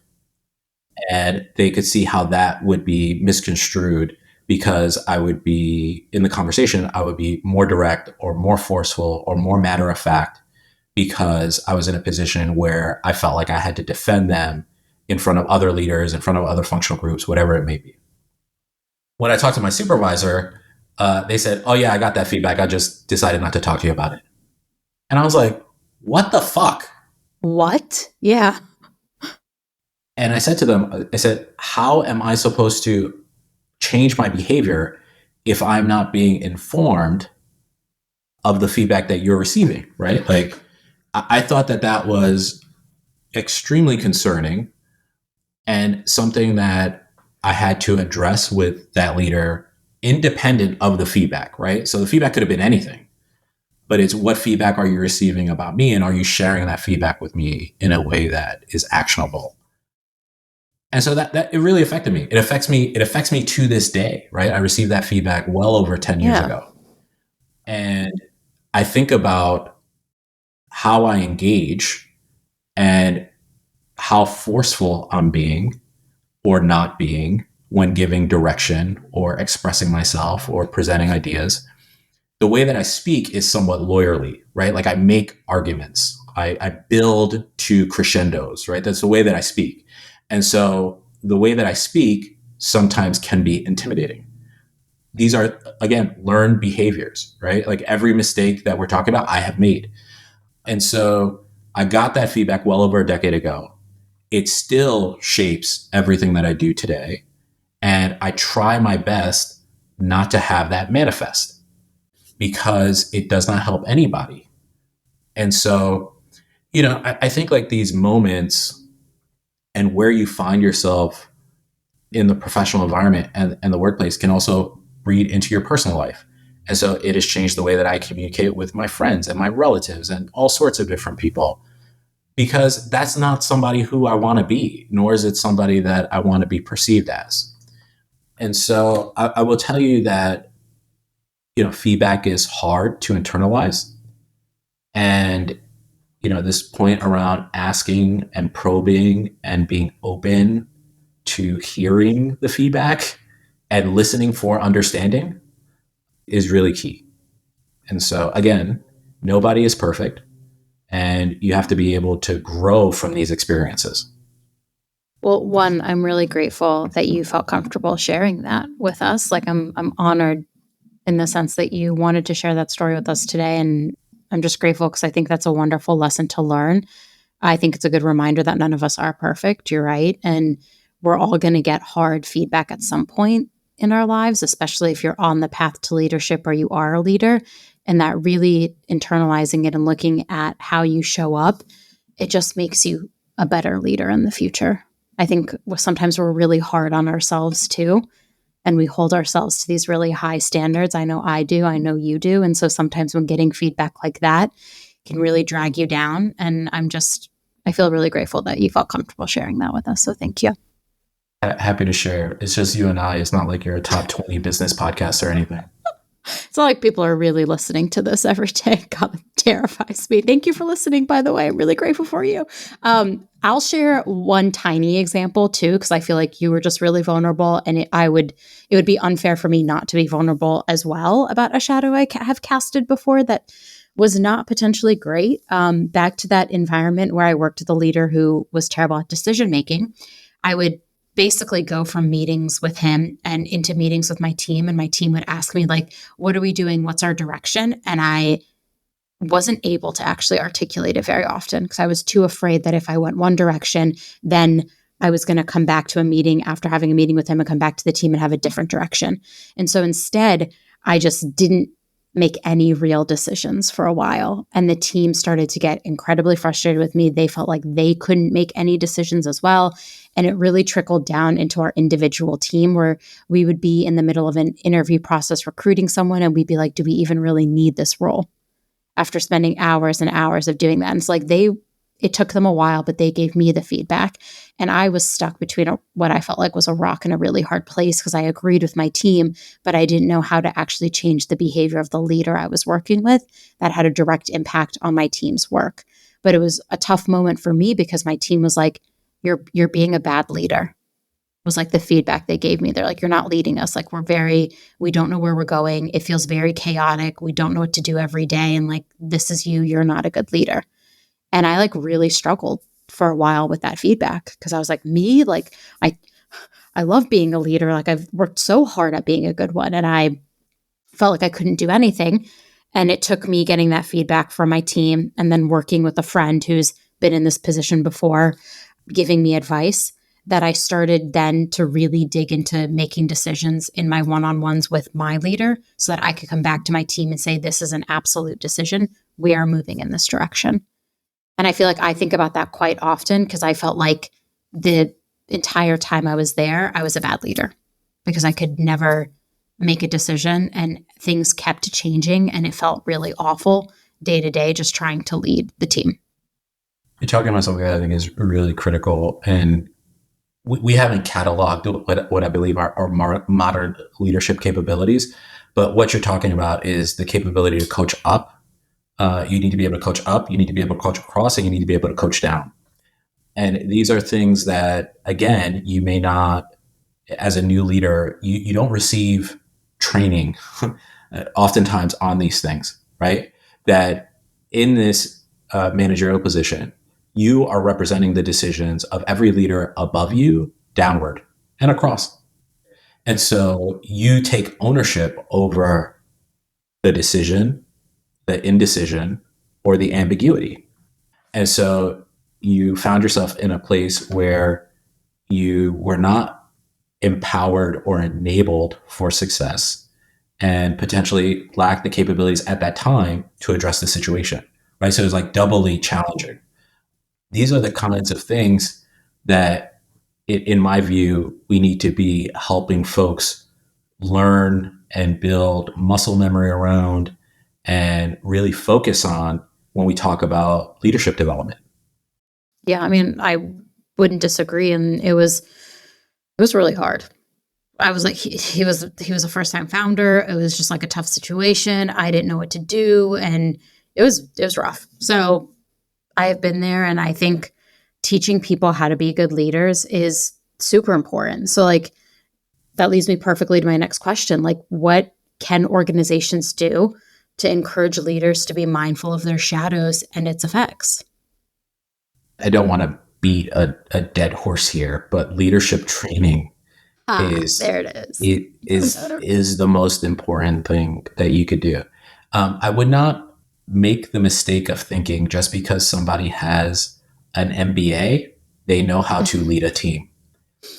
And they could see how that would be misconstrued because I would be, in the conversation, I would be more direct or more forceful or more matter of fact because I was in a position where I felt like I had to defend them in front of other leaders, in front of other functional groups, whatever it may be. When I talked to my supervisor, they said, oh yeah, I got that feedback. I just decided not to talk to you about it. And I was like, what the fuck? What? Yeah. And I said to them, how am I supposed to change my behavior if I'm not being informed of the feedback that you're receiving, right? Like, I thought that was extremely concerning and something that I had to address with that leader independent of the feedback, right? So the feedback could have been anything, but it's what feedback are you receiving about me, and are you sharing that feedback with me in a way that is actionable? And so that it really affected me. It affects me to this day, right? I received that feedback well over 10 years ago. And I think about how I engage and how forceful I'm being or not being when giving direction or expressing myself or presenting ideas. The way that I speak is somewhat lawyerly, right? Like I make arguments. I build to crescendos, right? That's the way that I speak. And so the way that I speak sometimes can be intimidating. These are, again, learned behaviors, right? Like every mistake that we're talking about, I have made. And so I got that feedback well over a decade ago. It still shapes everything that I do today. And I try my best not to have that manifest because it does not help anybody. And so, I think like these moments and where you find yourself in the professional environment and the workplace can also read into your personal life. And so it has changed the way that I communicate with my friends and my relatives and all sorts of different people, because that's not somebody who I want to be, nor is it somebody that I want to be perceived as. And so I will tell you that, feedback is hard to internalize. And, this point around asking and probing and being open to hearing the feedback and listening for understanding is really key. And so again, nobody is perfect, and you have to be able to grow from these experiences. Well, one, I'm really grateful that you felt comfortable sharing that with us. Like I'm honored in the sense that you wanted to share that story with us today. And I'm just grateful because I think that's a wonderful lesson to learn. I think it's a good reminder that none of us are perfect. You're right. And we're all going to get hard feedback at some point in our lives, especially if you're on the path to leadership or you are a leader. And that really internalizing it and looking at how you show up, it just makes you a better leader in the future. I think sometimes we're really hard on ourselves too. And we hold ourselves to these really high standards. I know I do. I know you do. And so sometimes when getting feedback like that can really drag you down. And I feel really grateful that you felt comfortable sharing that with us. So thank you. Happy to share. It's just you and I. It's not like you're a top 20 business podcast or anything. It's not like people are really listening to this every day. God, it terrifies me. Thank you for listening, by the way. I'm really grateful for you. I'll share one tiny example too, because I feel like you were just really vulnerable, and it would be unfair for me not to be vulnerable as well about a shadow I have casted before that was not potentially great. Back to that environment where I worked with a leader who was terrible at decision making. I would basically go from meetings with him and into meetings with my team, and my team would ask me, like, what are we doing, what's our direction? And I wasn't able to actually articulate it very often because I was too afraid that if I went one direction, then I was going to come back to a meeting after having a meeting with him and come back to the team and have a different direction. And so instead, I just didn't make any real decisions for a while. And the team started to get incredibly frustrated with me. They felt like they couldn't make any decisions as well. And it really trickled down into our individual team, where we would be in the middle of an interview process recruiting someone, and we'd be like, do we even really need this role? After spending hours and hours of doing that. And it's like it took them a while, but they gave me the feedback. And I was stuck between what I felt like was a rock and a really hard place, because I agreed with my team, but I didn't know how to actually change the behavior of the leader I was working with that had a direct impact on my team's work. But it was a tough moment for me because my team was like, you're being a bad leader, was like the feedback they gave me. They're like, you're not leading us. Like, we don't know where we're going. It feels very chaotic. We don't know what to do every day. And like, this is you're not a good leader. And I like really struggled for a while with that feedback, because I was like, me, like, I love being a leader. Like, I've worked so hard at being a good one, and I felt like I couldn't do anything. And it took me getting that feedback from my team and then working with a friend who's been in this position before, giving me advice, that I started then to really dig into making decisions in my one-on-ones with my leader, so that I could come back to my team and say, this is an absolute decision. We are moving in this direction. And I feel like I think about that quite often, because I felt like the entire time I was there, I was a bad leader because I could never make a decision, and things kept changing, and it felt really awful day to day just trying to lead the team. You're talking about something that I think is really critical, and we haven't cataloged what I believe are modern leadership capabilities, but what you're talking about is the capability to coach up. You need to be able to coach up, you need to be able to coach across, and you need to be able to coach down. And these are things that, again, you may not, as a new leader, you don't receive training oftentimes on these things, right? That in this managerial position, you are representing the decisions of every leader above you, downward and across. And so you take ownership over the decision, the indecision, or the ambiguity. And so you found yourself in a place where you were not empowered or enabled for success, and potentially lacked the capabilities at that time to address the situation, right? So it was like doubly challenging. These are the kinds of things that, in my view, we need to be helping folks learn and build muscle memory around and really focus on when we talk about leadership development. Yeah, I mean, I wouldn't disagree, and it was really hard. I was like, he was a first time founder. It was just like a tough situation. I didn't know what to do, and it was rough. So I have been there, and I think teaching people how to be good leaders is super important. So like, that leads me perfectly to my next question. Like, what can organizations do to encourage leaders to be mindful of their shadows and its effects? I don't want to beat a dead horse here, but leadership training There it is the most important thing that you could do. I would not make the mistake of thinking just because somebody has an MBA, they know how to lead a team.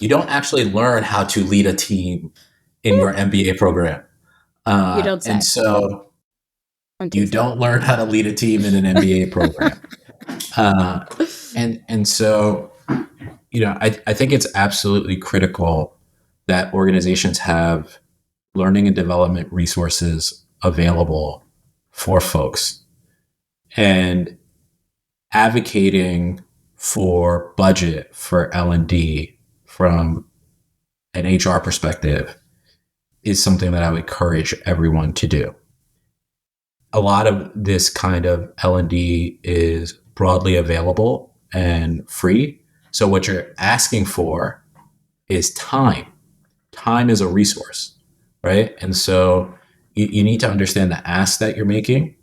You don't actually learn how to lead a team in your MBA program. You don't say. And so you don't learn how to lead a team in an MBA program. And so, I think it's absolutely critical that organizations have learning and development resources available for folks, and advocating for budget for L&D from an HR perspective is something that I would encourage everyone to do. A lot of this kind of L&D is broadly available and free. So what you're asking for is time. Time is a resource, right? And so you need to understand the ask that you're making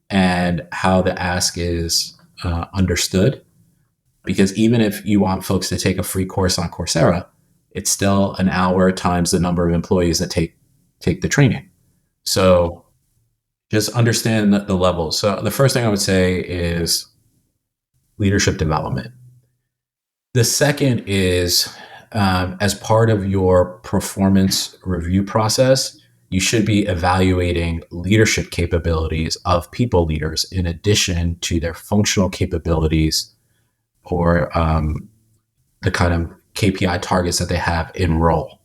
and how the ask is understood. Because even if you want folks to take a free course on Coursera, it's still an hour times the number of employees that take the training. So just understand the levels. So the first thing I would say is leadership development. The second is, as part of your performance review process, you should be evaluating leadership capabilities of people leaders in addition to their functional capabilities or the kind of KPI targets that they have in role.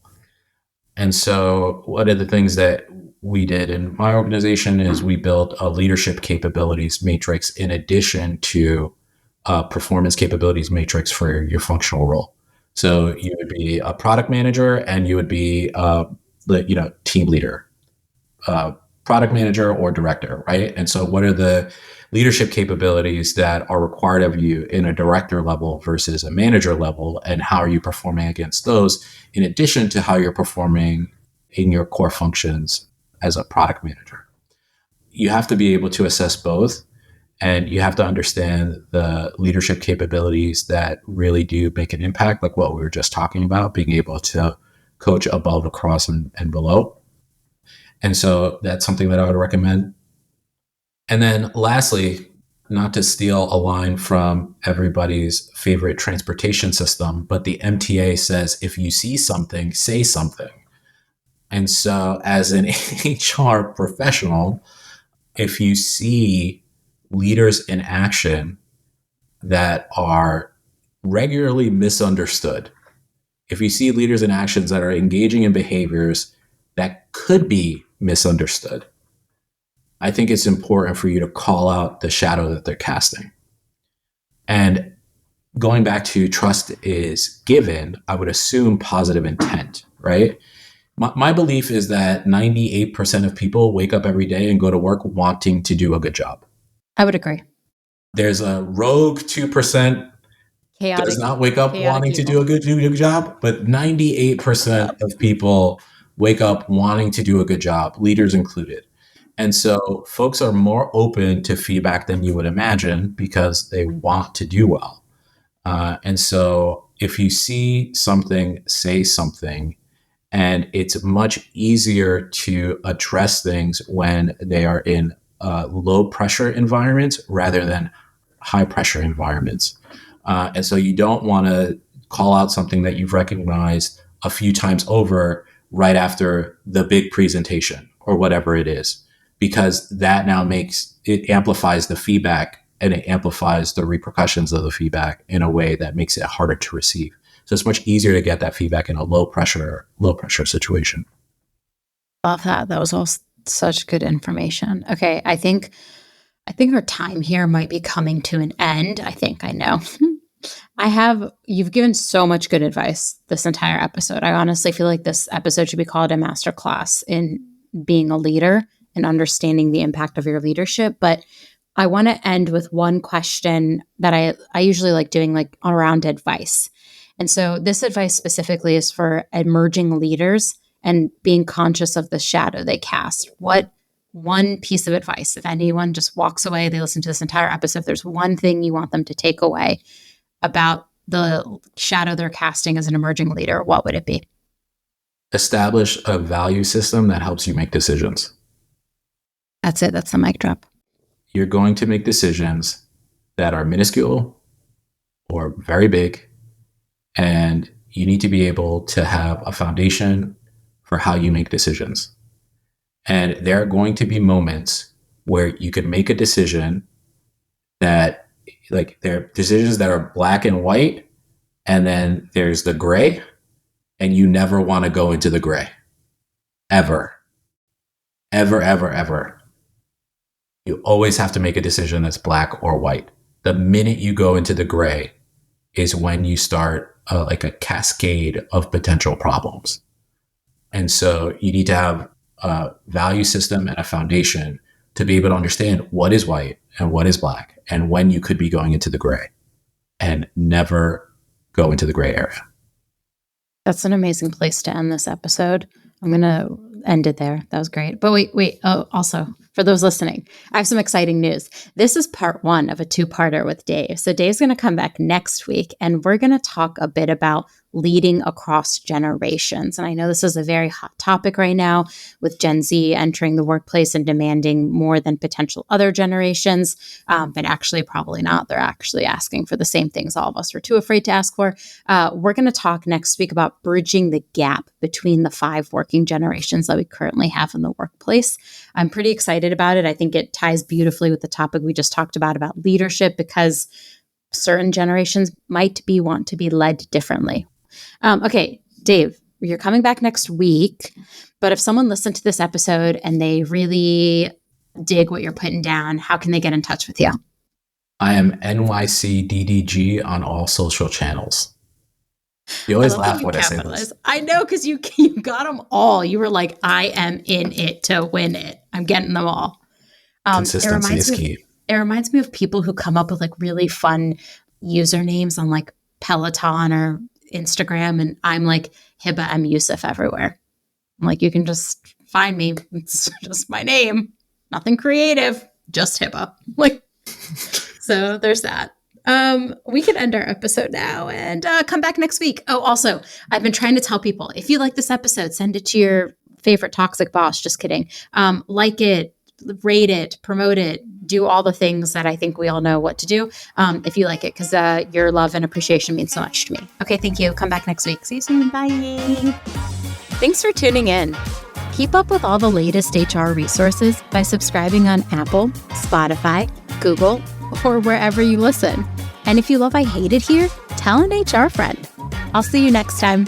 And so one of the things that we did in my organization is we built a leadership capabilities matrix in addition to a performance capabilities matrix for your functional role. So you would be a product manager and you would be the team leader, product manager or director, right? And so what are the leadership capabilities that are required of you in a director level versus a manager level, and how are you performing against those in addition to how you're performing in your core functions as a product manager? You have to be able to assess both, and you have to understand the leadership capabilities that really do make an impact, like what we were just talking about, being able to coach above, across, and below. And so that's something that I would recommend. And then lastly, not to steal a line from everybody's favorite transportation system, but the MTA says, if you see something, say something. And so as an HR professional, if you see leaders in action that are regularly misunderstood, if you see leaders in actions that are engaging in behaviors that could be misunderstood, I think it's important for you to call out the shadow that they're casting. And going back to trust is given, I would assume positive intent, right? My belief is that 98% of people wake up every day and go to work wanting to do a good job. I would agree. There's a rogue 2% does not wake up wanting to do a good job, but 98% of people wake up wanting to do a good job, leaders included. And so folks are more open to feedback than you would imagine because they want to do well. And so if you see something, say something. And it's much easier to address things when they are in low pressure environments rather than high pressure environments. And so you don't want to call out something that you've recognized a few times over right after the big presentation or whatever it is, because that now it amplifies the feedback and it amplifies the repercussions of the feedback in a way that makes it harder to receive. So it's much easier to get that feedback in a low pressure situation. Love that. That was all such good information. Okay, I think our time here might be coming to an end. I know. You've given so much good advice this entire episode. I honestly feel like this episode should be called a masterclass in being a leader and understanding the impact of your leadership. But I want to end with one question that I usually like doing, like around advice. And so this advice specifically is for emerging leaders and being conscious of the shadow they cast. What one piece of advice, if anyone just walks away, they listen to this entire episode, if there's one thing you want them to take away about the shadow they're casting as an emerging leader, what would it be? Establish a value system that helps you make decisions. That's it. That's the mic drop. You're going to make decisions that are minuscule or very big, and you need to be able to have a foundation for how you make decisions. And there are going to be moments where you could make a decision that, like, there are decisions that are black and white, And then there's the gray, and you never want to go into the gray. Ever. Ever, ever, ever. You always have to make a decision that's black or white. The minute you go into the gray is when you start like a cascade of potential problems. And so you need to have a value system and a foundation to be able to understand what is white and what is black and when you could be going into the gray, and never go into the gray area. That's an amazing place to end this episode. I'm going to end it there. That was great. But wait. Oh, also, for those listening, I have some exciting news. This is part 1 of a 2-parter with Dave. So Dave's going to come back next week, and we're going to talk a bit about leading across generations. And I know this is a very hot topic right now with Gen Z entering the workplace and demanding more than potential other generations, but actually probably not. They're actually asking for the same things all of us are too afraid to ask for. We're going to talk next week about bridging the gap between the 5 working generations that we currently have in the workplace. I'm pretty excited about it. I think it ties beautifully with the topic we just talked about leadership, because certain generations might want to be led differently. Okay, Dave, you're coming back next week, but if someone listened to this episode and they really dig what you're putting down, how can they get in touch with you? I am NYCDDG on all social channels. You always laugh when I say this. I know, because you got them all. You were like, I am in it to win it. I'm getting them all. Consistency is key. It reminds me of people who come up with like really fun usernames on like Peloton or Instagram, and I'm like Hiba M. Yusuf everywhere. I'm like, you can just find me. It's just my name. Nothing creative. Just Hiba. Like, so there's that. We can end our episode now and come back next week. Oh, also, I've been trying to tell people, if you like this episode, send it to your favorite toxic boss. Just kidding. Like it, rate it, promote it, do all the things that I think we all know what to do if you like it, because your love and appreciation means so much to me. Okay, thank you. Come back next week. See you soon. Bye. Thanks for tuning in. Keep up with all the latest HR resources by subscribing on Apple, Spotify, Google, or wherever you listen. And if you love I Hate It Here, tell an HR friend. I'll see you next time.